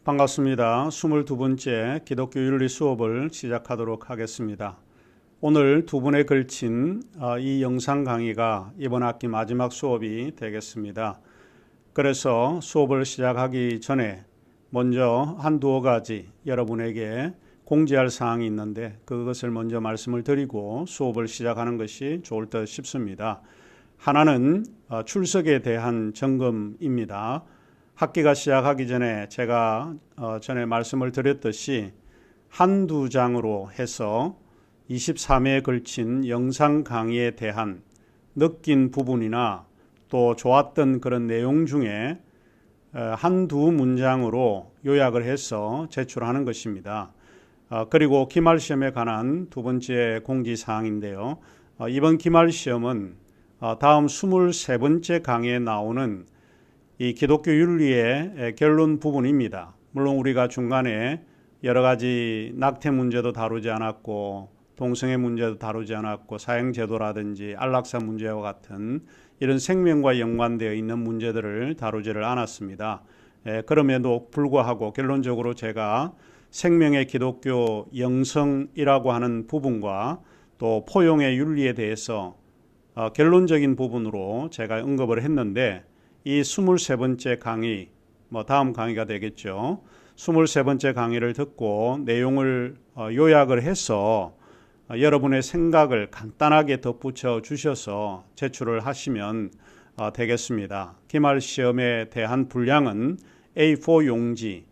반갑습니다. 22번째 기독교 윤리 수업을 시작하도록 하겠습니다. 오늘 두 분에 걸친 이 영상 강의가 이번 학기 마지막 수업이 되겠습니다. 그래서 수업을 시작하기 전에 먼저 한두어 가지 여러분에게 공지할 사항이 있는데 그것을 먼저 말씀을 드리고 수업을 시작하는 것이 좋을 듯 싶습니다. 하나는 출석에 대한 점검입니다. 학기가 시작하기 전에 제가 전에 말씀을 드렸듯이 한두 장으로 해서 23회에 걸친 영상 강의에 대한 느낀 부분이나 또 좋았던 그런 내용 중에 한두 문장으로 요약을 해서 제출하는 것입니다. 그리고 기말시험에 관한 두 번째 공지사항인데요. 이번 기말시험은 다음 23번째 강의에 나오는 이 기독교 윤리의 결론 부분입니다. 물론 우리가 중간에 여러 가지 낙태 문제도 다루지 않았고 동성애 문제도 다루지 않았고 사형제도라든지 안락사 문제와 같은 이런 생명과 연관되어 있는 문제들을 다루지를 않았습니다. 그럼에도 불구하고 결론적으로 제가 생명의 기독교 영성이라고 하는 부분과 또 포용의 윤리에 대해서 결론적인 부분으로 제가 언급을 했는데 이 23번째 강의, 다음 강의가 되겠죠. 23번째 강의를 듣고 내용을 요약을 해서 여러분의 생각을 간단하게 덧붙여 주셔서 제출을 하시면 되겠습니다. 기말시험에 대한 분량은 A4 용지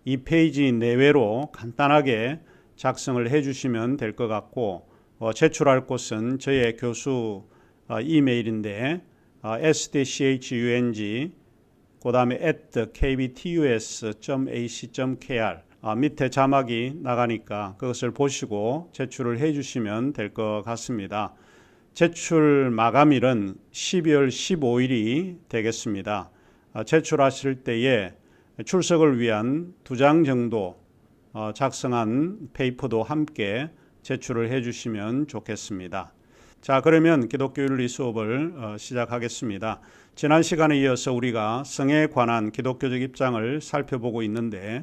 2페이지 내외로 간단하게 작성을 해주시면 될 것 같고 제출할 곳은 저의 교수 이메일인데 sdchung 그 다음에 @kbtus.ac.kr 밑에 자막이 나가니까 그것을 보시고 제출을 해주시면 될 것 같습니다. 제출 마감일은 12월 15일이 되겠습니다. 제출하실 때에 출석을 위한 2장 정도 작성한 페이퍼도 함께 제출을 해주시면 좋겠습니다. 자, 그러면 기독교 윤리 수업을 시작하겠습니다. 지난 시간에 이어서 우리가 성에 관한 기독교적 입장을 살펴보고 있는데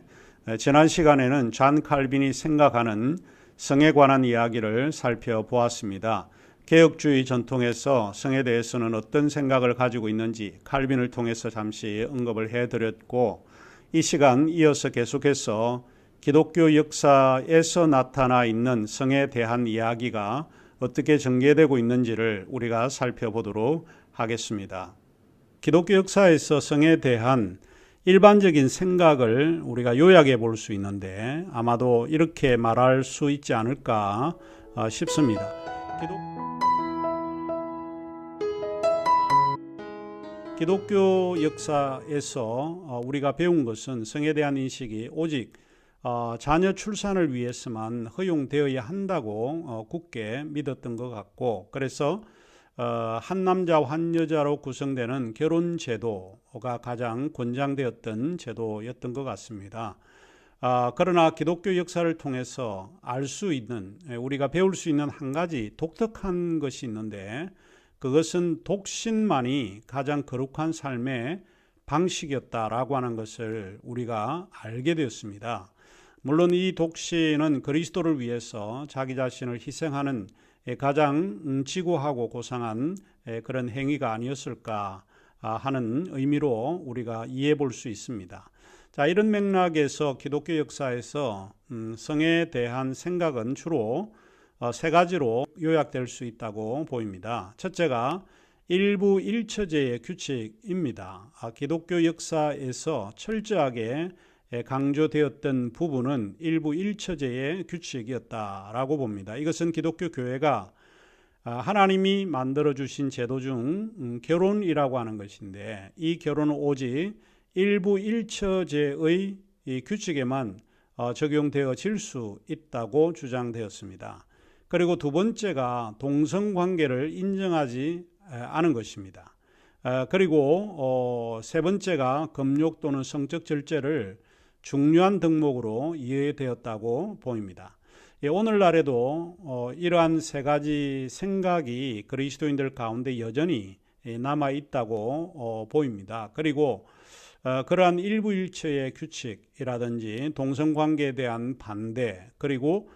지난 시간에는 존 칼빈이 생각하는 성에 관한 이야기를 살펴보았습니다. 개혁주의 전통에서 성에 대해서는 어떤 생각을 가지고 있는지 칼빈을 통해서 잠시 언급을 해드렸고 이 시간 이어서 계속해서 기독교 역사에서 나타나 있는 성에 대한 이야기가 어떻게 전개되고 있는지를 우리가 살펴보도록 하겠습니다. 기독교 역사에서 성에 대한 일반적인 생각을 우리가 요약해 볼 수 있는데 아마도 이렇게 말할 수 있지 않을까 싶습니다. 기독교 역사에서 우리가 배운 것은 성에 대한 인식이 오직 자녀 출산을 위해서만 허용되어야 한다고 굳게 믿었던 것 같고 그래서 한 남자와 한 여자로 구성되는 결혼 제도가 가장 권장되었던 제도였던 것 같습니다. 그러나 기독교 역사를 통해서 알 수 있는 우리가 배울 수 있는 한 가지 독특한 것이 있는데 그것은 독신만이 가장 거룩한 삶의 방식이었다라고 하는 것을 우리가 알게 되었습니다. 물론 이 독신은 그리스도를 위해서 자기 자신을 희생하는 가장 지고하고 고상한 그런 행위가 아니었을까 하는 의미로 우리가 이해해 볼 수 있습니다. 자, 이런 맥락에서 기독교 역사에서 성에 대한 생각은 주로 세 가지로 요약될 수 있다고 보입니다. 첫째가 일부 일처제의 규칙입니다. 기독교 역사에서 철저하게 강조되었던 부분은 일부 일처제의 규칙이었다라고 봅니다. 이것은 기독교 교회가 하나님이 만들어주신 제도 중 결혼이라고 하는 것인데 이 결혼은 오직 일부 일처제의 이 규칙에만 적용되어질 수 있다고 주장되었습니다. 그리고 두 번째가 동성관계를 인정하지 않은 것입니다. 그리고 세 번째가 금욕 또는 성적 절제를 중요한 덕목으로 이해되었다고 보입니다. 오늘날에도 이러한 세 가지 생각이 그리스도인들 가운데 여전히 남아 있다고 보입니다. 그리고 그러한 일부일처의 규칙이라든지 동성관계에 대한 반대, 그리고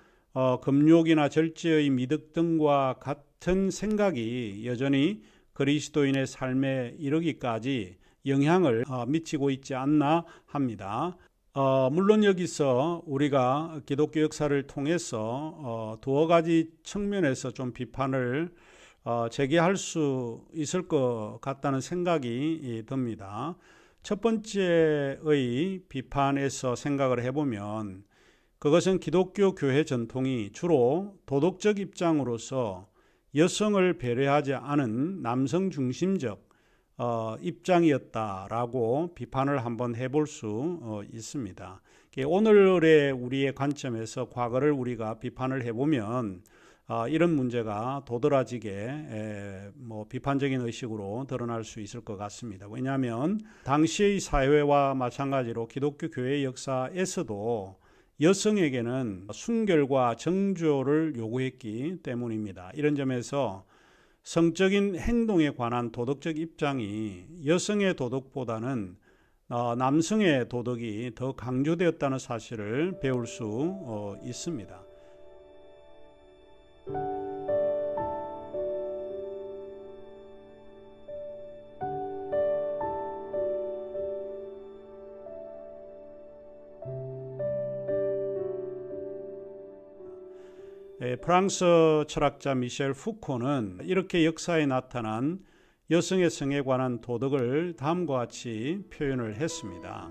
금욕이나 절제의 미덕 등과 같은 생각이 여전히 그리스도인의 삶에 이르기까지 영향을 미치고 있지 않나 합니다. 물론 여기서 우리가 기독교 역사를 통해서 두어 가지 측면에서 좀 비판을 제기할 수 있을 것 같다는 생각이 듭니다. 첫 번째의 비판에서 생각을 해보면 그것은 기독교 교회 전통이 주로 도덕적 입장으로서 여성을 배려하지 않은 남성 중심적 입장이었다라고 비판을 한번 해볼 수 있습니다. 오늘의 우리의 관점에서 과거를 우리가 비판을 해보면 이런 문제가 도드라지게 비판적인 의식으로 드러날 수 있을 것 같습니다. 왜냐하면 당시의 사회와 마찬가지로 기독교 교회 역사에서도 여성에게는 순결과 정조를 요구했기 때문입니다. 이런 점에서 성적인 행동에 관한 도덕적 입장이 여성의 도덕보다는 남성의 도덕이 더 강조되었다는 사실을 배울 수 있습니다. 프랑스 철학자 미셸 푸코는 이렇게 역사에 나타난 여성의 성에 관한 도덕을 다음과 같이 표현을 했습니다.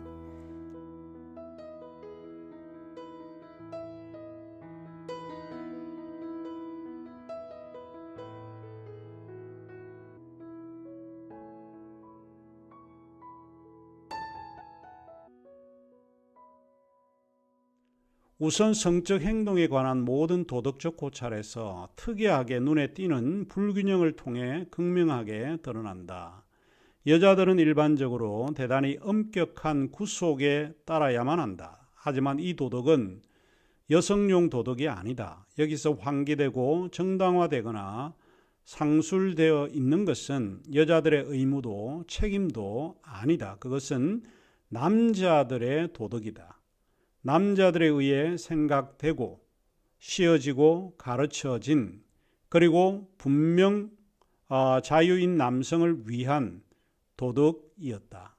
우선 성적 행동에 관한 모든 도덕적 고찰에서 특이하게 눈에 띄는 불균형을 통해 극명하게 드러난다. 여자들은 일반적으로 대단히 엄격한 구속에 따라야만 한다. 하지만 이 도덕은 여성용 도덕이 아니다. 여기서 환기되고 정당화되거나 상술되어 있는 것은 여자들의 의무도 책임도 아니다. 그것은 남자들의 도덕이다. 남자들에 의해 생각되고 씌어지고 가르쳐진, 그리고 분명 자유인 남성을 위한 도덕이었다.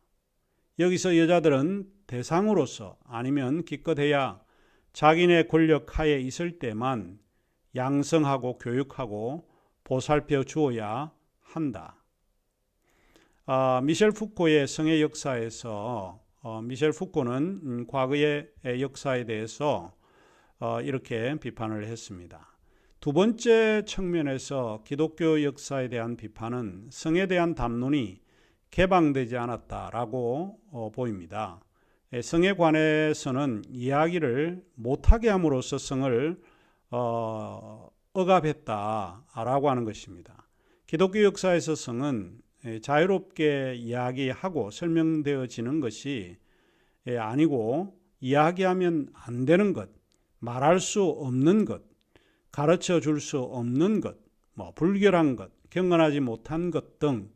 여기서 여자들은 대상으로서 아니면 기껏해야 자기네 권력 하에 있을 때만 양성하고 교육하고 보살펴 주어야 한다. 미셸 푸코의 성의 역사에서 미셸 푸코는 과거의 역사에 대해서 이렇게 비판을 했습니다. 두 번째 측면에서 기독교 역사에 대한 비판은 성에 대한 담론이 개방되지 않았다라고 보입니다. 성에 관해서는 이야기를 못하게 함으로써 성을 억압했다라고 하는 것입니다. 기독교 역사에서 성은 자유롭게 이야기하고 설명되어지는 것이 아니고 이야기하면 안 되는 것, 말할 수 없는 것, 가르쳐 줄 수 없는 것, 불결한 것, 경건하지 못한 것 등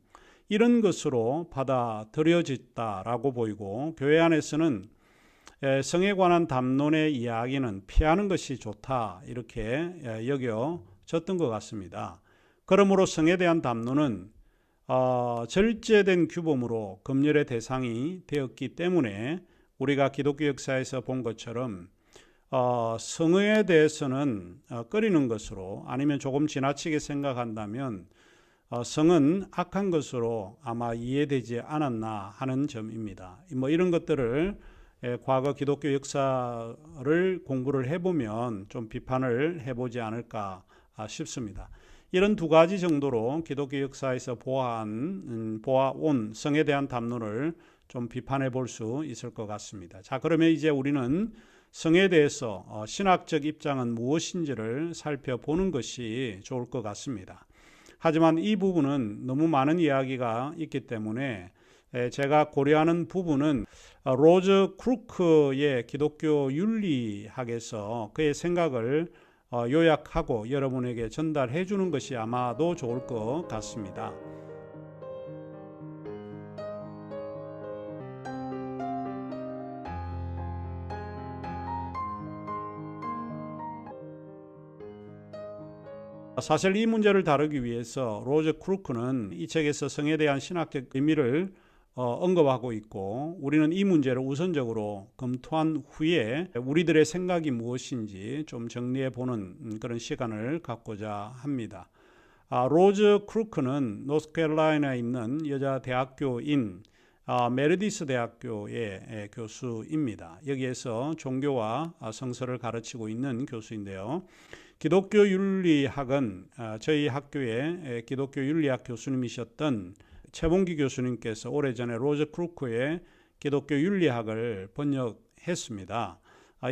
이런 것으로 받아들여졌다라고 보이고, 교회 안에서는 성에 관한 담론의 이야기는 피하는 것이 좋다 이렇게 여겨졌던 것 같습니다. 그러므로 성에 대한 담론은 절제된 규범으로 검열의 대상이 되었기 때문에 우리가 기독교 역사에서 본 것처럼 성에 대해서는 꺼리는 것으로, 아니면 조금 지나치게 생각한다면 성은 악한 것으로 아마 이해되지 않았나 하는 점입니다. 이런 것들을 과거 기독교 역사를 공부를 해보면 좀 비판을 해보지 않을까 싶습니다. 이런 두 가지 정도로 기독교 역사에서 보아온 성에 대한 담론을 좀 비판해 볼 수 있을 것 같습니다. 자, 그러면 이제 우리는 성에 대해서 신학적 입장은 무엇인지를 살펴보는 것이 좋을 것 같습니다. 하지만 이 부분은 너무 많은 이야기가 있기 때문에 제가 고려하는 부분은 로저 크루크의 기독교 윤리학에서 그의 생각을 요약하고 여러분에게 전달해 주는 것이 아마도 좋을 것 같습니다. 사실 이 문제를 다루기 위해서 로저 크루크는 이 책에서 성에 대한 신학적 의미를 언급하고 있고, 우리는 이 문제를 우선적으로 검토한 후에 우리들의 생각이 무엇인지 좀 정리해 보는 그런 시간을 갖고자 합니다. 로저 크루크는 노스캐롤라이나에 있는 여자 대학교인 메르디스 대학교의 교수입니다. 여기에서 종교와 성서를 가르치고 있는 교수인데요. 기독교 윤리학은 저희 학교의 기독교 윤리학 교수님이셨던 최봉기 교수님께서 오래전에 로저 크루크의 기독교 윤리학을 번역했습니다.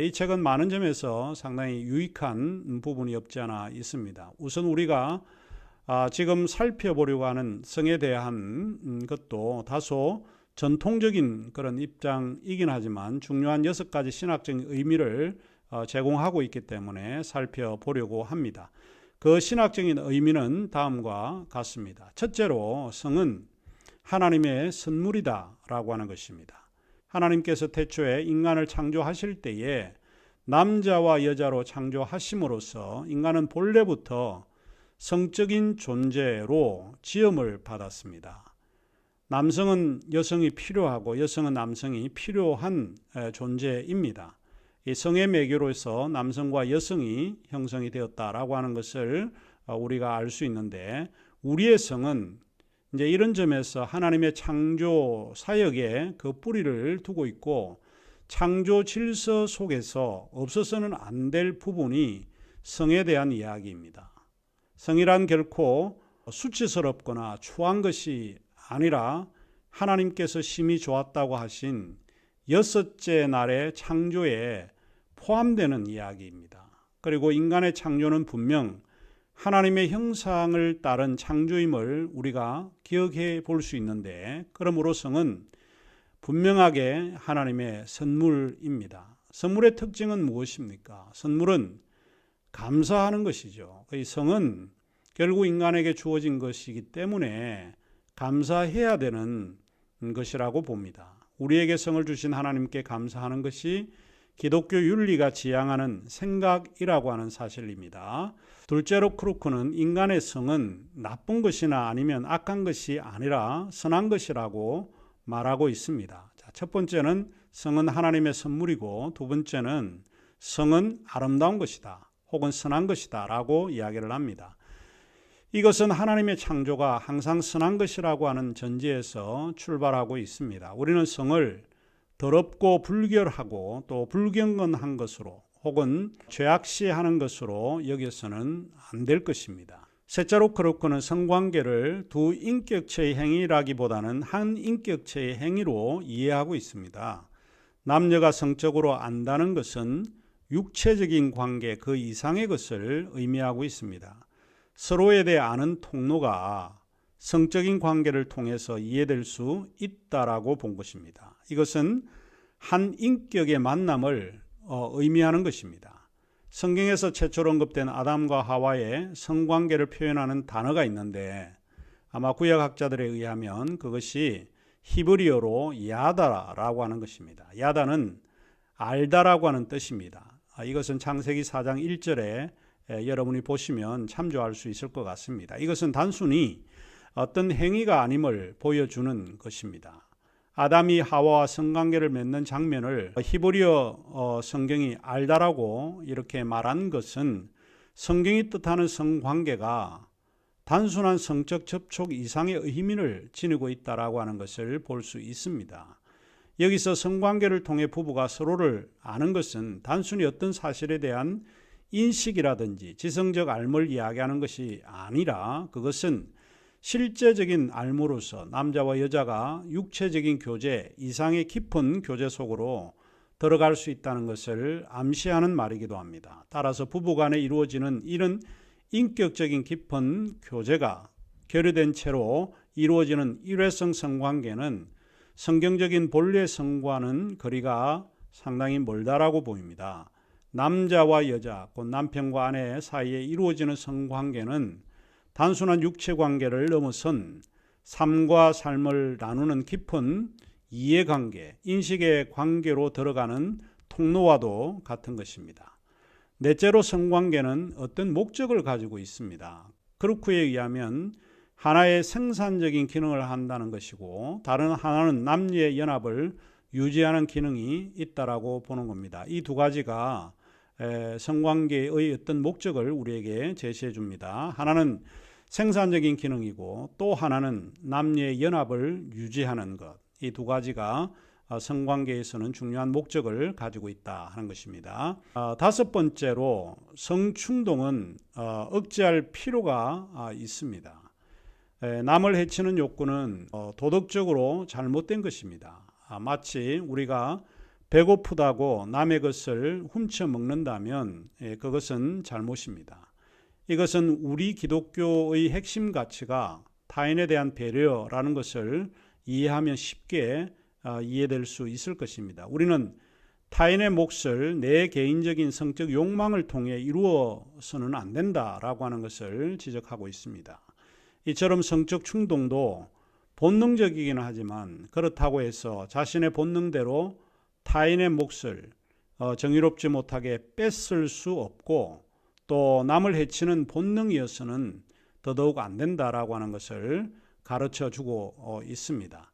이 책은 많은 점에서 상당히 유익한 부분이 없지 않아 있습니다. 우선 우리가 지금 살펴보려고 하는 성에 대한 것도 다소 전통적인 그런 입장이긴 하지만 중요한 6가지 신학적인 의미를 제공하고 있기 때문에 살펴보려고 합니다. 그 신학적인 의미는 다음과 같습니다. 첫째로 성은 하나님의 선물이다 라고 하는 것입니다. 하나님께서 태초에 인간을 창조하실 때에 남자와 여자로 창조하심으로써 인간은 본래부터 성적인 존재로 지음을 받았습니다. 남성은 여성이 필요하고 여성은 남성이 필요한 존재입니다. 이 성의 매개로서 남성과 여성이 형성이 되었다라고 하는 것을 우리가 알 수 있는데, 우리의 성은 이제 이런 점에서 하나님의 창조 사역에 그 뿌리를 두고 있고, 창조 질서 속에서 없어서는 안 될 부분이 성에 대한 이야기입니다. 성이란 결코 수치스럽거나 추한 것이 아니라 하나님께서 심히 좋았다고 하신 6째 날의 창조에 포함되는 이야기입니다. 그리고 인간의 창조는 분명 하나님의 형상을 따른 창조임을 우리가 기억해 볼 수 있는데, 그러므로 성은 분명하게 하나님의 선물입니다. 선물의 특징은 무엇입니까? 선물은 감사하는 것이죠. 이 성은 결국 인간에게 주어진 것이기 때문에 감사해야 되는 것이라고 봅니다. 우리에게 성을 주신 하나님께 감사하는 것이 기독교 윤리가 지향하는 생각이라고 하는 사실입니다. 둘째로 크루크는 인간의 성은 나쁜 것이나 아니면 악한 것이 아니라 선한 것이라고 말하고 있습니다. 첫 번째는 성은 하나님의 선물이고, 두 번째는 성은 아름다운 것이다 혹은 선한 것이다 라고 이야기를 합니다. 이것은 하나님의 창조가 항상 선한 것이라고 하는 전제에서 출발하고 있습니다. 우리는 성을 더럽고 불결하고 또 불경건한 것으로 혹은 죄악시하는 것으로 여겨서는 안 될 것입니다. 셋째로 크루크는 성관계를 두 인격체의 행위라기보다는 한 인격체의 행위로 이해하고 있습니다. 남녀가 성적으로 안다는 것은 육체적인 관계 그 이상의 것을 의미하고 있습니다. 서로에 대해 아는 통로가 성적인 관계를 통해서 이해될 수 있다라고 본 것입니다. 이것은 한 인격의 만남을 의미하는 것입니다. 성경에서 최초로 언급된 아담과 하와의 성관계를 표현하는 단어가 있는데, 아마 구약학자들에 의하면 그것이 히브리어로 야다라고 하는 것입니다. 야다는 알다라고 하는 뜻입니다. 이것은 창세기 4장 1절에 여러분이 보시면 참조할 수 있을 것 같습니다. 이것은 단순히 어떤 행위가 아님을 보여주는 것입니다. 아담이 하와와 성관계를 맺는 장면을 히브리어 성경이 알다라고 이렇게 말한 것은 성경이 뜻하는 성관계가 단순한 성적 접촉 이상의 의미를 지니고 있다라고 하는 것을 볼 수 있습니다. 여기서 성관계를 통해 부부가 서로를 아는 것은 단순히 어떤 사실에 대한 인식이라든지 지성적 알물 이야기하는 것이 아니라, 그것은 실제적인 알무로서 남자와 여자가 육체적인 교제 이상의 깊은 교제 속으로 들어갈 수 있다는 것을 암시하는 말이기도 합니다. 따라서 부부간에 이루어지는 이런 인격적인 깊은 교제가 결여된 채로 이루어지는 일회성 성관계는 성경적인 본래 성과는 거리가 상당히 멀다라고 보입니다. 남자와 여자, 곧 남편과 아내 사이에 이루어지는 성관계는 단순한 육체관계를 넘어선 삶과 삶을 나누는 깊은 이해관계, 인식의 관계로 들어가는 통로와도 같은 것입니다. 넷째로 성관계는 어떤 목적을 가지고 있습니다. 크루크에 의하면 하나의 생산적인 기능을 한다는 것이고 다른 하나는 남녀의 연합을 유지하는 기능이 있다라고 보는 겁니다. 이 두 가지가 성관계의 어떤 목적을 우리에게 제시해 줍니다. 하나는 생산적인 기능이고 또 하나는 남녀의 연합을 유지하는 것. 이 두 가지가 성관계에서는 중요한 목적을 가지고 있다 하는 것입니다. 다섯 번째로 성충동은 억제할 필요가 있습니다. 남을 해치는 욕구는 도덕적으로 잘못된 것입니다. 마치 우리가 배고프다고 남의 것을 훔쳐 먹는다면 그것은 잘못입니다. 이것은 우리 기독교의 핵심 가치가 타인에 대한 배려라는 것을 이해하면 쉽게 이해될 수 있을 것입니다. 우리는 타인의 몫을 내 개인적인 성적 욕망을 통해 이루어서는 안 된다라고 하는 것을 지적하고 있습니다. 이처럼 성적 충동도 본능적이긴 하지만 그렇다고 해서 자신의 본능대로 타인의 몫을 정의롭지 못하게 뺏을 수 없고 또 남을 해치는 본능이어서는 더더욱 안 된다라고 하는 것을 가르쳐 주고 있습니다.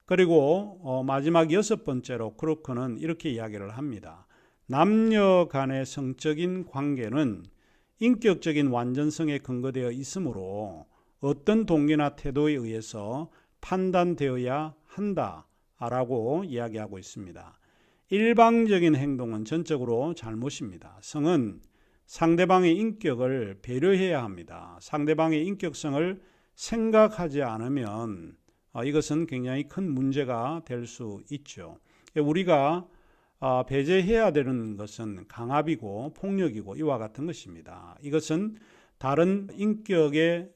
그리고 마지막 여섯 번째로 크루크는 이렇게 이야기를 합니다. 남녀 간의 성적인 관계는 인격적인 완전성에 근거되어 있으므로 어떤 동기나 태도에 의해서 판단되어야 한다라고 이야기하고 있습니다. 일방적인 행동은 전적으로 잘못입니다. 성은 상대방의 인격을 배려해야 합니다. 상대방의 인격성을 생각하지 않으면 이것은 굉장히 큰 문제가 될 수 있죠. 우리가 배제해야 되는 것은 강압이고 폭력이고 이와 같은 것입니다. 이것은 다른 인격에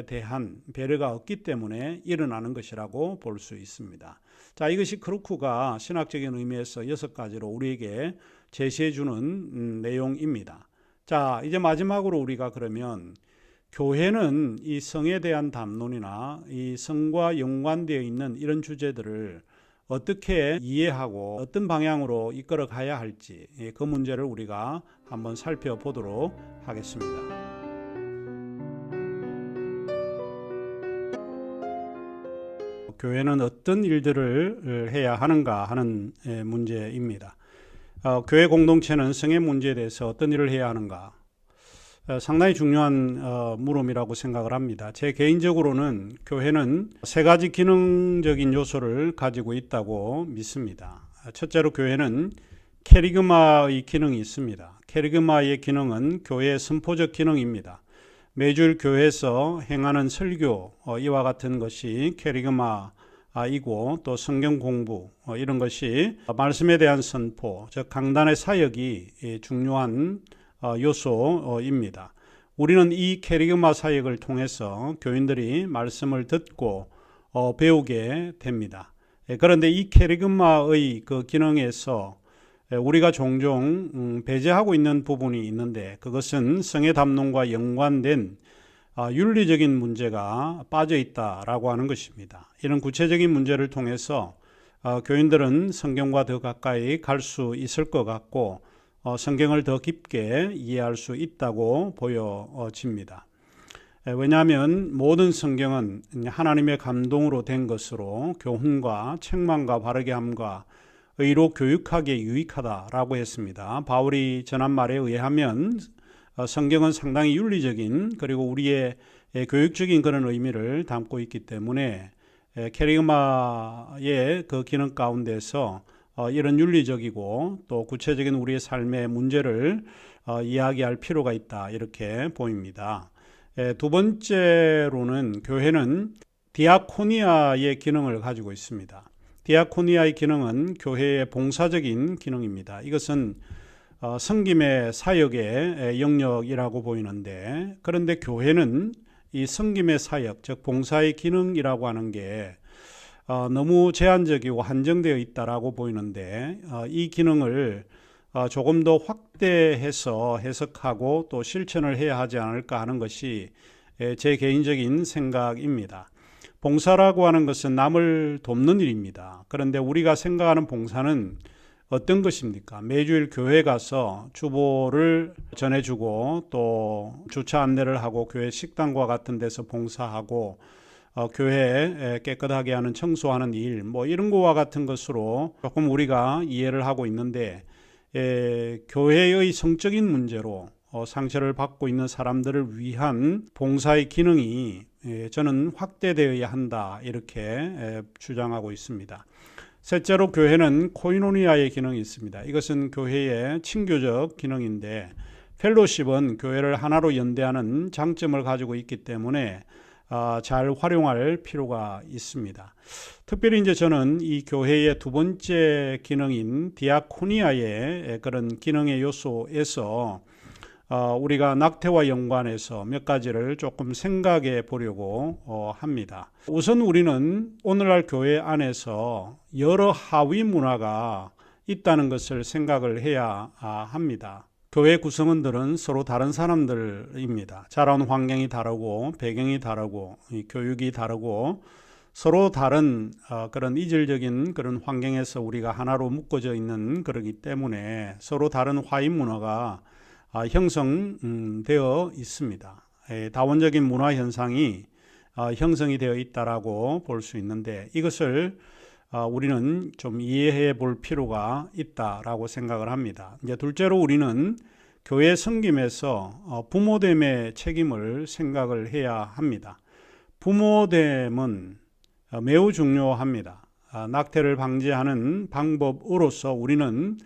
대한 배려가 없기 때문에 일어나는 것이라고 볼 수 있습니다. 자, 이것이 크루크가 신학적인 의미에서 6가지로 우리에게 제시해 주는 내용입니다. 자, 이제 마지막으로 우리가 그러면 교회는 이 성에 대한 담론이나 이 성과 연관되어 있는 이런 주제들을 어떻게 이해하고 어떤 방향으로 이끌어 가야 할지 그 문제를 우리가 한번 살펴보도록 하겠습니다. 교회는 어떤 일들을 해야 하는가 하는 문제입니다. 교회 공동체는 성의 문제에 대해서 어떤 일을 해야 하는가? 상당히 중요한 물음이라고 생각을 합니다. 제 개인적으로는 교회는 3가지 기능적인 요소를 가지고 있다고 믿습니다. 첫째로 교회는 캐리그마의 기능이 있습니다. 캐리그마의 기능은 교회의 선포적 기능입니다. 매주일 교회에서 행하는 설교 이와 같은 것이 캐리그마이고 또 성경 공부 이런 것이 말씀에 대한 선포, 즉 강단의 사역이 중요한 요소입니다. 우리는 이 캐리그마 사역을 통해서 교인들이 말씀을 듣고 배우게 됩니다. 그런데 이 캐리그마의 그 기능에서 우리가 종종 배제하고 있는 부분이 있는데 그것은 성의 담론과 연관된 윤리적인 문제가 빠져 있다라고 하는 것입니다. 이런 구체적인 문제를 통해서 교인들은 성경과 더 가까이 갈 수 있을 것 같고 성경을 더 깊게 이해할 수 있다고 보여집니다. 왜냐하면 모든 성경은 하나님의 감동으로 된 것으로 교훈과 책망과 바르게 함과 의로 교육하기에 유익하다라고 했습니다. 바울이 전한 말에 의하면 성경은 상당히 윤리적인 그리고 우리의 교육적인 그런 의미를 담고 있기 때문에 캐리그마의 그 기능 가운데서 이런 윤리적이고 또 구체적인 우리의 삶의 문제를 이야기할 필요가 있다 이렇게 보입니다. 두 번째로는 교회는 디아코니아의 기능을 가지고 있습니다. 디아코니아의 기능은 교회의 봉사적인 기능입니다. 이것은 섬김의 사역의 영역이라고 보이는데 그런데 교회는 이 섬김의 사역, 즉 봉사의 기능이라고 하는 게 너무 제한적이고 한정되어 있다라고 보이는데 이 기능을 조금 더 확대해서 해석하고 또 실천을 해야 하지 않을까 하는 것이 제 개인적인 생각입니다. 봉사라고 하는 것은 남을 돕는 일입니다. 그런데 우리가 생각하는 봉사는 어떤 것입니까? 매주일 교회 가서 주보를 전해주고 또 주차 안내를 하고 교회 식당과 같은 데서 봉사하고 교회 깨끗하게 하는 청소하는 일, 뭐 이런 거와 같은 것으로 조금 우리가 이해를 하고 있는데, 교회의 성적인 문제로 상처를 받고 있는 사람들을 위한 봉사의 기능이 저는 확대되어야 한다, 이렇게 주장하고 있습니다. 셋째로 교회는 코이노니아의 기능이 있습니다. 이것은 교회의 친교적 기능인데, 펠로십은 교회를 하나로 연대하는 장점을 가지고 있기 때문에 잘 활용할 필요가 있습니다. 특별히 이제 저는 이 교회의 두 번째 기능인 디아코니아의 그런 기능의 요소에서 우리가 낙태와 연관해서 몇 가지를 조금 생각해 보려고 합니다. 우선 우리는 오늘날 교회 안에서 여러 하위 문화가 있다는 것을 생각을 해야 합니다. 교회 구성원들은 서로 다른 사람들입니다. 자라온 환경이 다르고 배경이 다르고 교육이 다르고 서로 다른 그런 이질적인 그런 환경에서 우리가 하나로 묶어져 있는 그러기 때문에 서로 다른 화인 문화가 형성되어 있습니다. 다원적인 문화 현상이 형성이 되어 있다라고 볼 수 있는데, 이것을 우리는 좀 이해해 볼 필요가 있다라고 생각을 합니다. 이제 둘째로 우리는 교회 섬김에서 부모됨의 책임을 생각을 해야 합니다. 부모됨은 매우 중요합니다. 낙태를 방지하는 방법으로서 우리는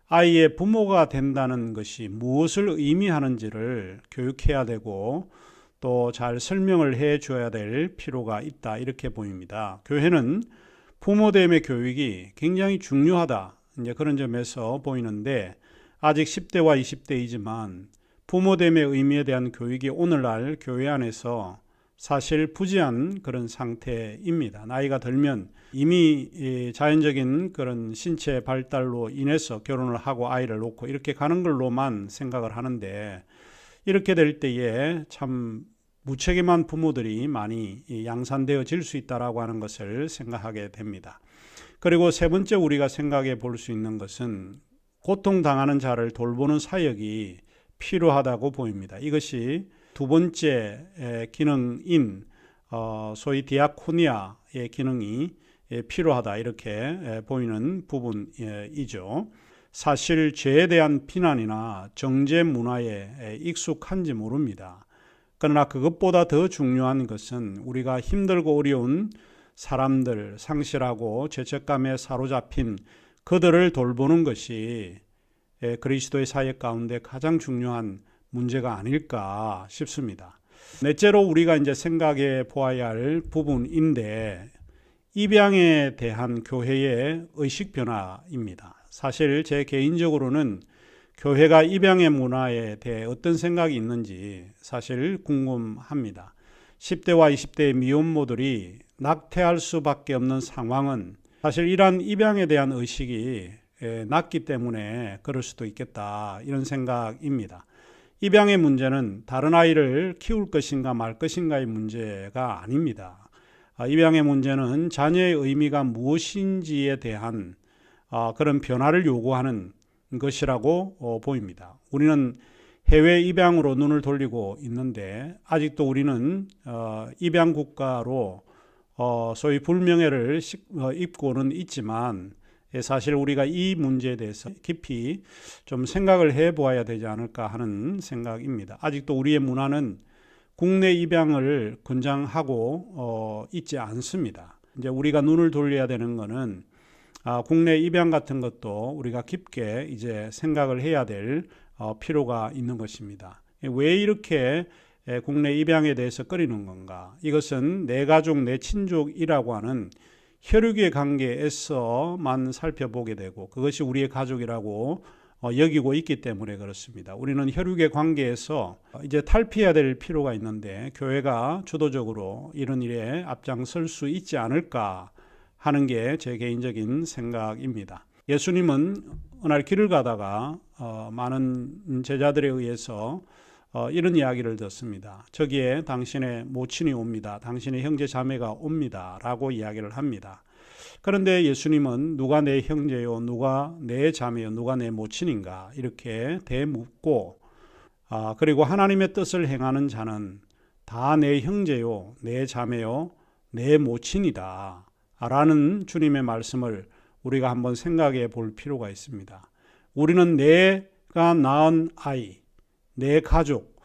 아이의 부모가 된다는 것이 무엇을 의미하는지를 교육해야 되고 또 잘 설명을 해 줘야 될 필요가 있다, 이렇게 보입니다. 교회는 부모됨의 교육이 굉장히 중요하다, 이제 그런 점에서 보이는데, 아직 10대와 20대이지만 부모됨의 의미에 대한 교육이 오늘날 교회 안에서 사실 부재한 그런 상태입니다. 나이가 들면 이미 자연적인 그런 신체 발달로 인해서 결혼을 하고 아이를 놓고 이렇게 가는 걸로만 생각을 하는데, 이렇게 될 때에 참 무책임한 부모들이 많이 양산되어질 수 있다라고 하는 것을 생각하게 됩니다. 그리고 세 번째 우리가 생각해 볼 수 있는 것은 고통당하는 자를 돌보는 사역이 필요하다고 보입니다. 이것이 두 번째 기능인 소위 디아코니아의 기능이 필요하다, 이렇게 보이는 부분이죠. 사실 죄에 대한 비난이나 정죄 문화에 익숙한지 모릅니다. 그러나 그것보다 더 중요한 것은 우리가 힘들고 어려운 사람들, 상실하고 죄책감에 사로잡힌 그들을 돌보는 것이 그리스도의 사역 가운데 가장 중요한 문제가 아닐까 싶습니다. 넷째로 우리가 이제 생각해 보아야 할 부분인데, 입양에 대한 교회의 의식 변화입니다. 사실 제 개인적으로는 교회가 입양의 문화에 대해 어떤 생각이 있는지 사실 궁금합니다. 10대와 20대의 미혼모들이 낙태할 수밖에 없는 상황은 사실 이러한 입양에 대한 의식이 낮기 때문에 그럴 수도 있겠다, 이런 생각입니다. 입양의 문제는 다른 아이를 키울 것인가 말 것인가의 문제가 아닙니다. 입양의 문제는 자녀의 의미가 무엇인지에 대한 그런 변화를 요구하는 것이라고 보입니다. 우리는 해외 입양으로 눈을 돌리고 있는데, 아직도 우리는 입양 국가로 소위 불명예를 입고는 있지만, 사실 우리가 이 문제에 대해서 깊이 좀 생각을 해 보아야 되지 않을까 하는 생각입니다. 아직도 우리의 문화는 국내 입양을 권장하고 있지 않습니다. 이제 우리가 눈을 돌려야 되는 것은 국내 입양 같은 것도 우리가 깊게 이제 생각을 해야 될 필요가 있는 것입니다. 왜 이렇게 국내 입양에 대해서 꺼리는 건가? 이것은 내 가족, 내 친족이라고 하는 혈육의 관계에서만 살펴보게 되고, 그것이 우리의 가족이라고 여기고 있기 때문에 그렇습니다. 우리는 혈육의 관계에서 이제 탈피해야 될 필요가 있는데, 교회가 주도적으로 이런 일에 앞장설 수 있지 않을까 하는 게 제 개인적인 생각입니다. 예수님은 어느 날 길을 가다가 많은 제자들에 의해서 이런 이야기를 듣습니다. 저기에 당신의 모친이 옵니다. 당신의 형제 자매가 옵니다. 라고 이야기를 합니다. 그런데 예수님은 누가 내 형제요, 누가 내 자매요, 누가 내 모친인가 이렇게 대묻고, 그리고 하나님의 뜻을 행하는 자는 다 내 형제요, 내 자매요, 내 모친이다 라는 주님의 말씀을 우리가 한번 생각해 볼 필요가 있습니다. 우리는 내가 낳은 아이, 내 가족,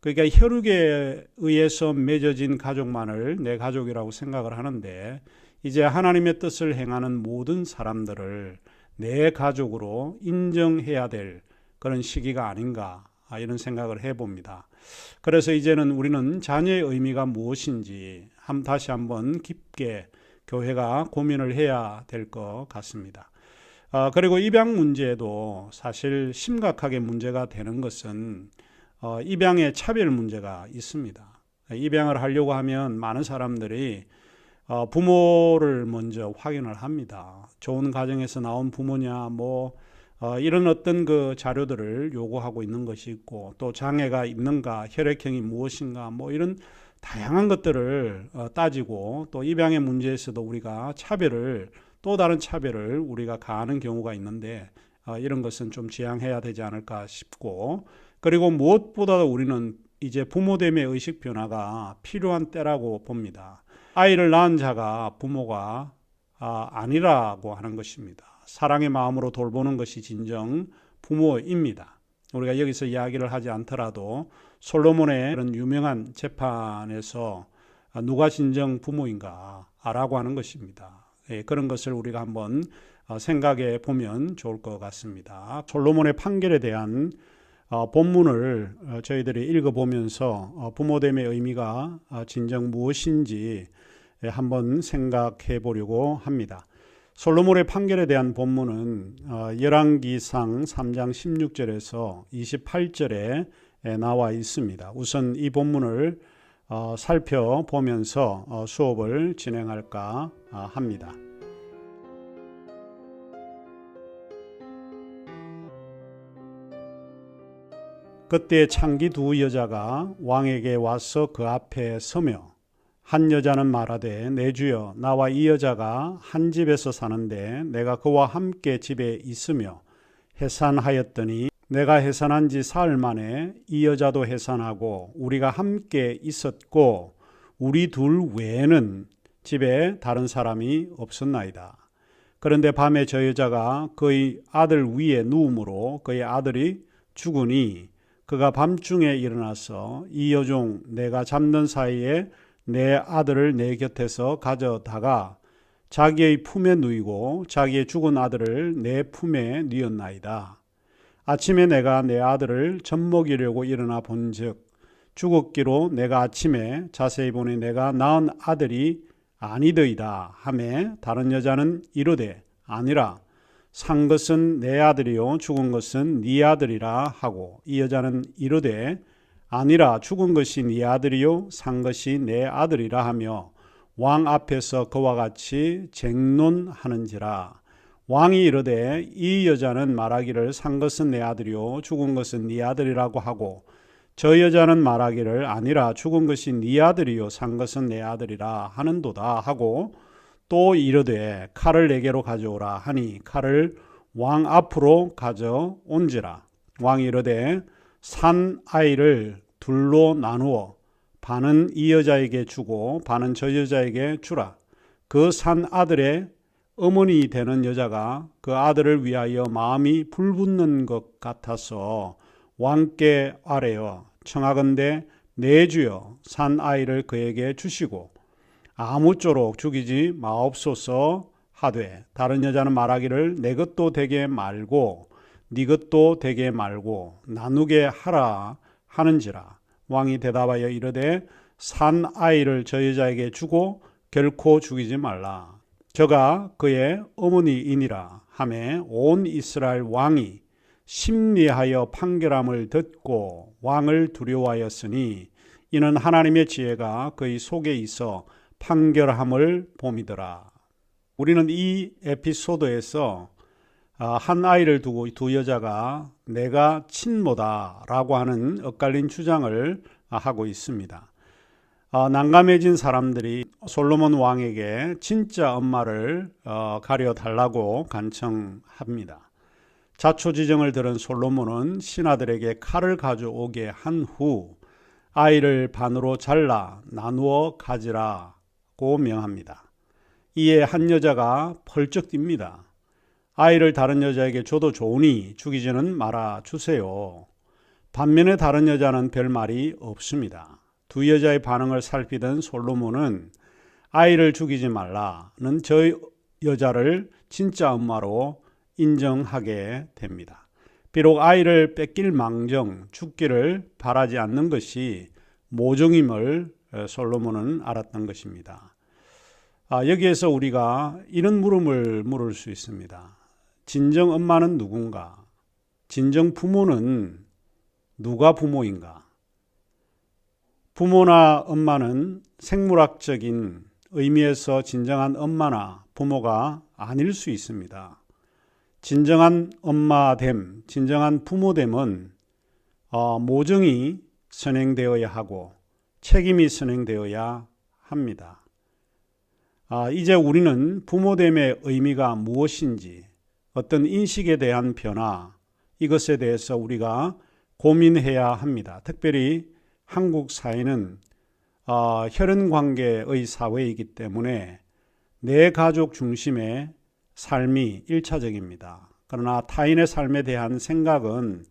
그러니까 혈육에 의해서 맺어진 가족만을 내 가족이라고 생각을 하는데, 이제 하나님의 뜻을 행하는 모든 사람들을 내 가족으로 인정해야 될 그런 시기가 아닌가, 이런 생각을 해봅니다. 그래서 이제는 우리는 자녀의 의미가 무엇인지 다시 한번 깊게 교회가 고민을 해야 될 것 같습니다. 그리고 입양 문제도 사실 심각하게 문제가 되는 것은 입양의 차별 문제가 있습니다. 입양을 하려고 하면 많은 사람들이 부모를 먼저 확인을 합니다. 좋은 가정에서 나온 부모냐, 이런 어떤 그 자료들을 요구하고 있는 것이 있고, 또 장애가 있는가, 혈액형이 무엇인가, 이런 다양한 것들을 따지고, 또 입양의 문제에서도 우리가 또 다른 차별을 우리가 가하는 경우가 있는데, 이런 것은 좀 지양해야 되지 않을까 싶고, 그리고 무엇보다도 우리는 이제 부모됨의 의식 변화가 필요한 때라고 봅니다. 아이를 낳은 자가 부모가 아니라고 하는 것입니다. 사랑의 마음으로 돌보는 것이 진정 부모입니다. 우리가 여기서 이야기를 하지 않더라도 솔로몬의 그런 유명한 재판에서 누가 진정 부모인가 라고 하는 것입니다. 그런 것을 우리가 한번 생각해 보면 좋을 것 같습니다. 솔로몬의 판결에 대한 본문을 저희들이 읽어보면서 부모됨의 의미가 진정 무엇인지 한번 생각해 보려고 합니다. 솔로몬의 판결에 대한 본문은 열왕기상 3장 16절에서 28절에 나와 있습니다. 우선 이 본문을 살펴보면서 수업을 진행할까 합니다. 그때 창기 두 여자가 왕에게 와서 그 앞에 서며, 한 여자는 말하되, 내 주여, 나와 이 여자가 한 집에서 사는데 내가 그와 함께 집에 있으며 해산하였더니, 내가 해산한 지 사흘 만에 이 여자도 해산하고 우리가 함께 있었고 우리 둘 외에는 집에 다른 사람이 없었나이다. 그런데 밤에 저 여자가 그의 아들 위에 누움으로 그의 아들이 죽으니, 그가 밤중에 일어나서 이 여종 내가 잠든 사이에 내 아들을 내 곁에서 가져다가 자기의 품에 누이고 자기의 죽은 아들을 내 품에 누였나이다. 아침에 내가 내 아들을 젖먹이려고 일어나 본즉 죽었기로 내가 아침에 자세히 보니 내가 낳은 아들이 아니더이다 하매, 다른 여자는 이르되 아니라 산 것은 내 아들이요 죽은 것은 네 아들이라 하고, 이 여자는 이르되 아니라 죽은 것이 네 아들이요 산 것이 내 아들이라 하며 왕 앞에서 그와 같이 쟁론하는지라. 왕이 이르되 이 여자는 말하기를 산 것은 내 아들이요 죽은 것은 네 아들이라고 하고, 저 여자는 말하기를 아니라 죽은 것이 네 아들이요 산 것은 내 아들이라 하는도다 하고, 또 이르되 칼을 내게로 가져오라 하니 칼을 왕 앞으로 가져온지라. 왕이 이르되 산 아이를 둘로 나누어 반은 이 여자에게 주고 반은 저 여자에게 주라. 그 산 아들의 어머니 되는 여자가 그 아들을 위하여 마음이 불붙는 것 같아서 왕께 아뢰어 청하건대 내 주여 산 아이를 그에게 주시고 아무쪼록 죽이지 마옵소서 하되, 다른 여자는 말하기를 내 것도 되게 말고 네 것도 되게 말고 나누게 하라 하는지라. 왕이 대답하여 이르되 산 아이를 저 여자에게 주고 결코 죽이지 말라. 저가 그의 어머니이니라 하매, 온 이스라엘 왕이 심리하여 판결함을 듣고 왕을 두려워하였으니, 이는 하나님의 지혜가 그의 속에 있어 판결함을 봄이더라. 우리는 이 에피소드에서 한 아이를 두고 두 여자가 내가 친모다라고 하는 엇갈린 주장을 하고 있습니다. 난감해진 사람들이 솔로몬 왕에게 진짜 엄마를 가려달라고 간청합니다. 자초지정을 들은 솔로몬은 신하들에게 칼을 가져오게 한 후 아이를 반으로 잘라 나누어 가지라고 명합니다. 이에 한 여자가 펄쩍 뜁니다. 아이를 다른 여자에게 줘도 좋으니 죽이지는 말아 주세요. 반면에 다른 여자는 별 말이 없습니다. 두 여자의 반응을 살피던 솔로몬은 아이를 죽이지 말라는 저 여자를 진짜 엄마로 인정하게 됩니다. 비록 아이를 뺏길 망정 죽기를 바라지 않는 것이 모종임을 솔로몬은 알았던 것입니다. 여기에서 우리가 이런 물음을 물을 수 있습니다. 진정 엄마는 누군가? 진정 부모는 누가 부모인가? 부모나 엄마는 생물학적인 의미에서 진정한 엄마나 부모가 아닐 수 있습니다. 진정한 엄마됨, 진정한 부모됨은 모정이 선행되어야 하고 책임이 선행되어야 합니다. 이제 우리는 부모됨의 의미가 무엇인지, 어떤 인식에 대한 변화, 이것에 대해서 우리가 고민해야 합니다. 특별히 한국 사회는 혈연관계의 사회이기 때문에 내 가족 중심의 삶이 일차적입니다. 그러나 타인의 삶에 대한 생각은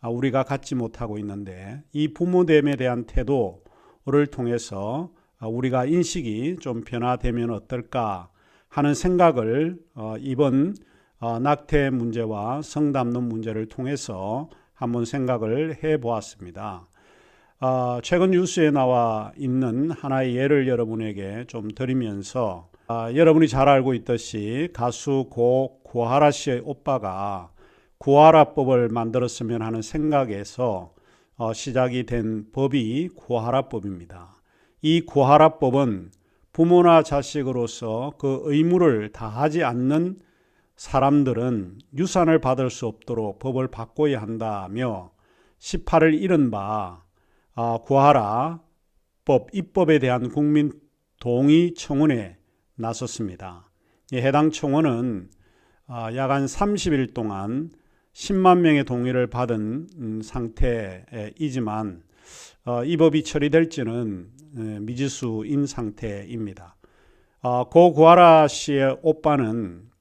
우리가 갖지 못하고 있는데 이 부모됨에 대한 태도를 통해서 우리가 인식이 좀 변화되면 어떨까 하는 생각을 이번 낙태 문제와 성담론 문제를 통해서 한번 생각을 해보았습니다. 최근 뉴스에 나와 있는 하나의 예를 여러분에게 좀 드리면서 여러분이 잘 알고 있듯이 가수 고 구하라 씨의 오빠가 구하라법을 만들었으면 하는 생각에서 시작이 된 법이 구하라법입니다. 이 구하라법은 부모나 자식으로서 그 의무를 다하지 않는 사람들은 유산을 받을 수 없도록 법을 바꿔야 한다며 18을 잃은 바 구하라법 입법에 대한 국민 동의 청원에 나섰습니다. 해당 청원은 약 한 30일 동안 10만 명의 동의를 받은 상태이지만 이 법이 처리될지는 미지수인 상태입니다. 고 구하라 씨의 오빠는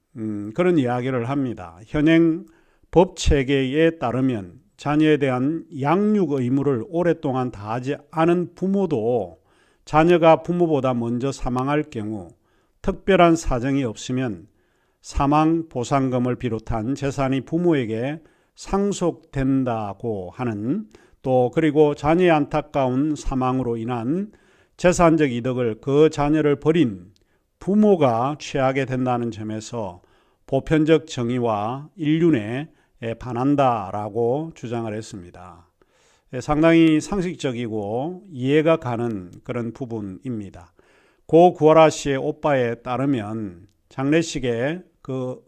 그런 이야기를 합니다. 현행 법 체계에 따르면 자녀에 대한 양육 의무를 오랫동안 다하지 않은 부모도 자녀가 부모보다 먼저 사망할 경우 특별한 사정이 없으면 사망 보상금을 비롯한 재산이 부모에게 상속된다고 하는 또 그리고 자녀의 안타까운 사망으로 인한 재산적 이득을 그 자녀를 버린 부모가 취하게 된다는 점에서 보편적 정의와 인륜에 반한다라고 주장을 했습니다. 상당히 상식적이고 이해가 가는 그런 부분입니다. 고 구하라 씨의 오빠에 따르면 장례식에 그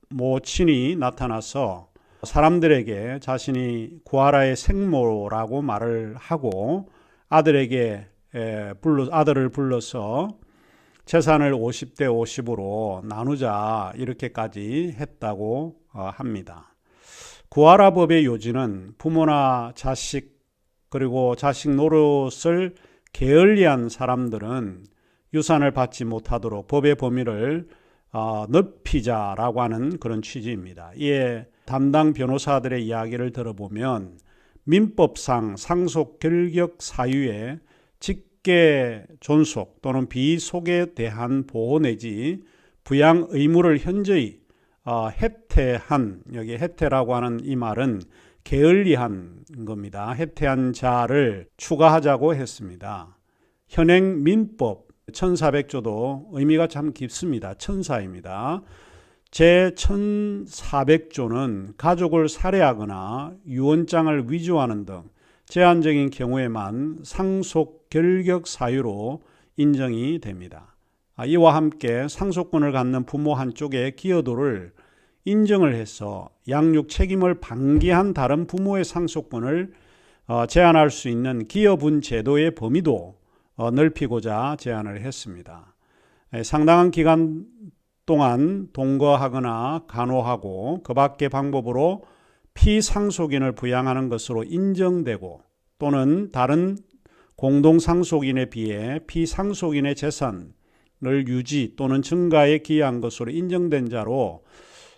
모친이 나타나서 사람들에게 자신이 구하라의 생모라고 말을 하고 아들을 불러서 재산을 50대 50으로 나누자 이렇게까지 했다고 합니다. 구하라법의 요지는 부모나 자식 그리고 자식 노릇을 게을리한 사람들은 유산을 받지 못하도록 법의 범위를 넓히자라고 하는 그런 취지입니다. 이에 담당 변호사들의 이야기를 들어보면 민법상 상속 결격 사유의 직계 존속 또는 비속에 대한 보호 내지 부양 의무를 현저히 해태한, 여기 해태라고 하는 이 말은 게을리한 겁니다. 해태한 자를 추가하자고 했습니다. 현행 민법 1400조도 의미가 참 깊습니다. 천사입니다. 제1400조는 가족을 살해하거나 유언장을 위조하는 등 제한적인 경우에만 상속 결격 사유로 인정이 됩니다. 이와 함께 상속권을 갖는 부모 한쪽의 기여도를 인정을 해서 양육 책임을 방기한 다른 부모의 상속권을 제한할 수 있는 기여분 제도의 범위도 넓히고자 제안을 했습니다. 상당한 기간 동안 동거하거나 간호하고 그 밖의 방법으로 피상속인을 부양하는 것으로 인정되고 또는 다른 공동상속인에 비해 피상속인의 재산을 유지 또는 증가에 기여한 것으로 인정된 자로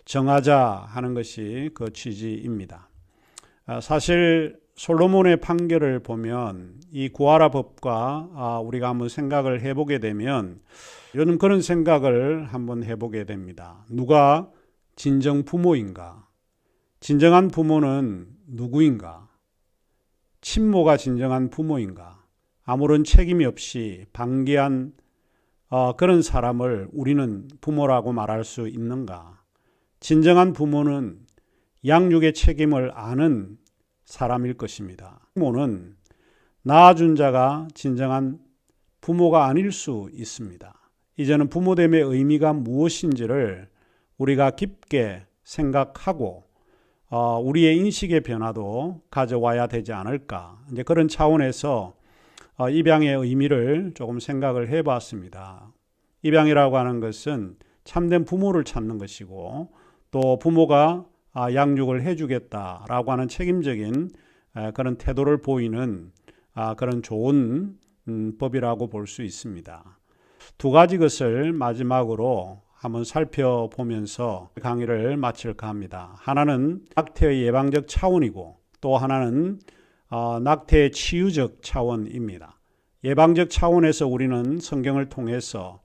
정하자 하는 것이 그 취지입니다. 사실 솔로몬의 판결을 보면 이 구하라 법과 우리가 한번 생각을 해보게 되면 요즘 그런 생각을 한번 해보게 됩니다. 누가 진정 부모인가? 진정한 부모는 누구인가? 친모가 진정한 부모인가? 아무런 책임이 없이 방기한 그런 사람을 우리는 부모라고 말할 수 있는가? 진정한 부모는 양육의 책임을 아는 사람일 것입니다. 부모는 낳아준 자가 진정한 부모가 아닐 수 있습니다. 이제는 부모됨의 의미가 무엇인지를 우리가 깊게 생각하고 우리의 인식의 변화도 가져와야 되지 않을까. 이제 그런 차원에서 입양의 의미를 조금 생각을 해봤습니다. 입양이라고 하는 것은 참된 부모를 찾는 것이고 또 부모가 양육을 해주겠다라고 하는 책임적인 그런 태도를 보이는 그런 좋은 법이라고 볼 수 있습니다. 두 가지 것을 마지막으로 한번 살펴보면서 강의를 마칠까 합니다. 하나는 낙태의 예방적 차원이고 또 하나는 낙태의 치유적 차원입니다. 예방적 차원에서 우리는 성경을 통해서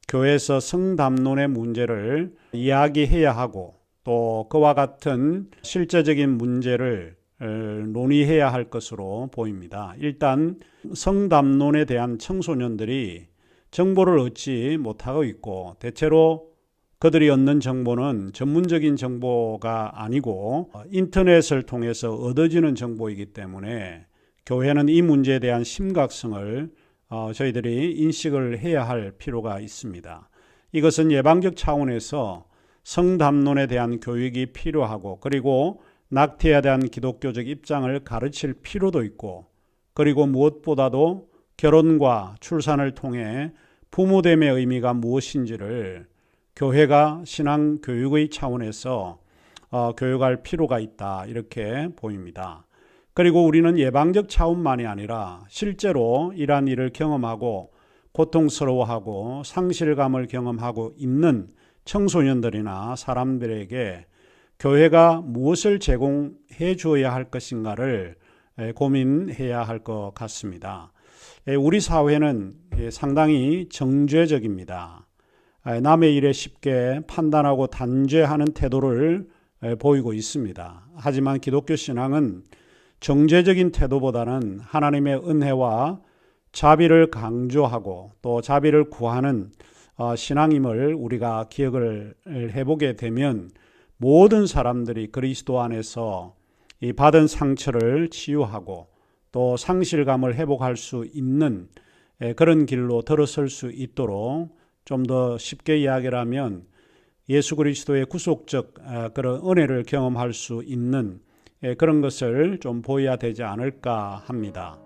교회에서 성담론의 문제를 이야기해야 하고 또 그와 같은 실제적인 문제를 논의해야 할 것으로 보입니다. 일단 성담론에 대한 청소년들이 정보를 얻지 못하고 있고 대체로 그들이 얻는 정보는 전문적인 정보가 아니고 인터넷을 통해서 얻어지는 정보이기 때문에 교회는 이 문제에 대한 심각성을 저희들이 인식을 해야 할 필요가 있습니다. 이것은 예방적 차원에서 성담론에 대한 교육이 필요하고 그리고 낙태에 대한 기독교적 입장을 가르칠 필요도 있고 그리고 무엇보다도 결혼과 출산을 통해 부모됨의 의미가 무엇인지를 교회가 신앙 교육의 차원에서 교육할 필요가 있다 이렇게 보입니다. 그리고 우리는 예방적 차원만이 아니라 실제로 이러한 일을 경험하고 고통스러워하고 상실감을 경험하고 있는 청소년들이나 사람들에게 교회가 무엇을 제공해 주어야 할 것인가를 고민해야 할 것 같습니다. 우리 사회는 상당히 정죄적입니다. 남의 일에 쉽게 판단하고 단죄하는 태도를 보이고 있습니다. 하지만 기독교 신앙은 정죄적인 태도보다는 하나님의 은혜와 자비를 강조하고 또 자비를 구하는 신앙임을 우리가 기억을 해보게 되면 모든 사람들이 그리스도 안에서 이 받은 상처를 치유하고 또 상실감을 회복할 수 있는 그런 길로 들어설 수 있도록 좀 더 쉽게 이야기를 하면 예수 그리스도의 구속적 그런 은혜를 경험할 수 있는 그런 것을 좀 보여야 되지 않을까 합니다.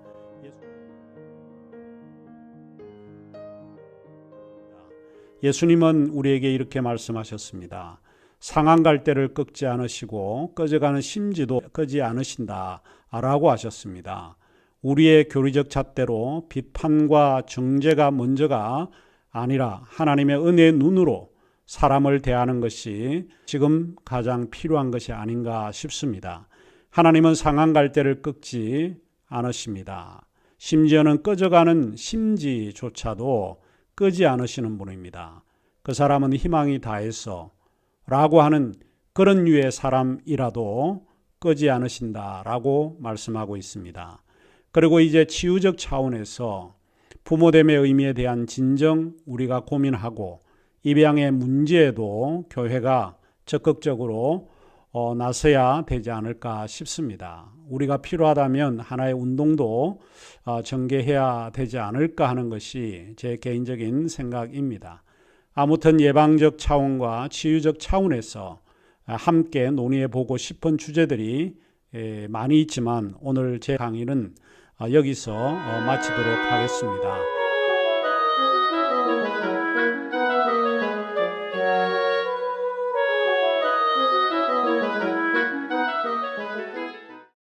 예수님은 우리에게 이렇게 말씀하셨습니다. 상한 갈대를 꺾지 않으시고 꺼져가는 심지도 끄지 않으신다 라고 하셨습니다. 우리의 교리적 잣대로 비판과 정죄가 먼저가 아니라 하나님의 은혜의 눈으로 사람을 대하는 것이 지금 가장 필요한 것이 아닌가 싶습니다. 하나님은 상한 갈대를 꺾지 않으십니다. 심지어는 꺼져가는 심지조차도 끄지 않으시는 분입니다. 그 사람은 희망이 다해서 라고 하는 그런 류의 사람이라도 끄지 않으신다라고 말씀하고 있습니다. 그리고 이제 치유적 차원에서 부모됨의 의미에 대한 진정 우리가 고민하고 입양의 문제에도 교회가 적극적으로 나서야 되지 않을까 싶습니다. 우리가 필요하다면 하나의 운동도 전개해야 되지 않을까 하는 것이 제 개인적인 생각입니다. 아무튼 예방적 차원과 치유적 차원에서 함께 논의해 보고 싶은 주제들이 많이 있지만 오늘 제 강의는 여기서 마치도록 하겠습니다.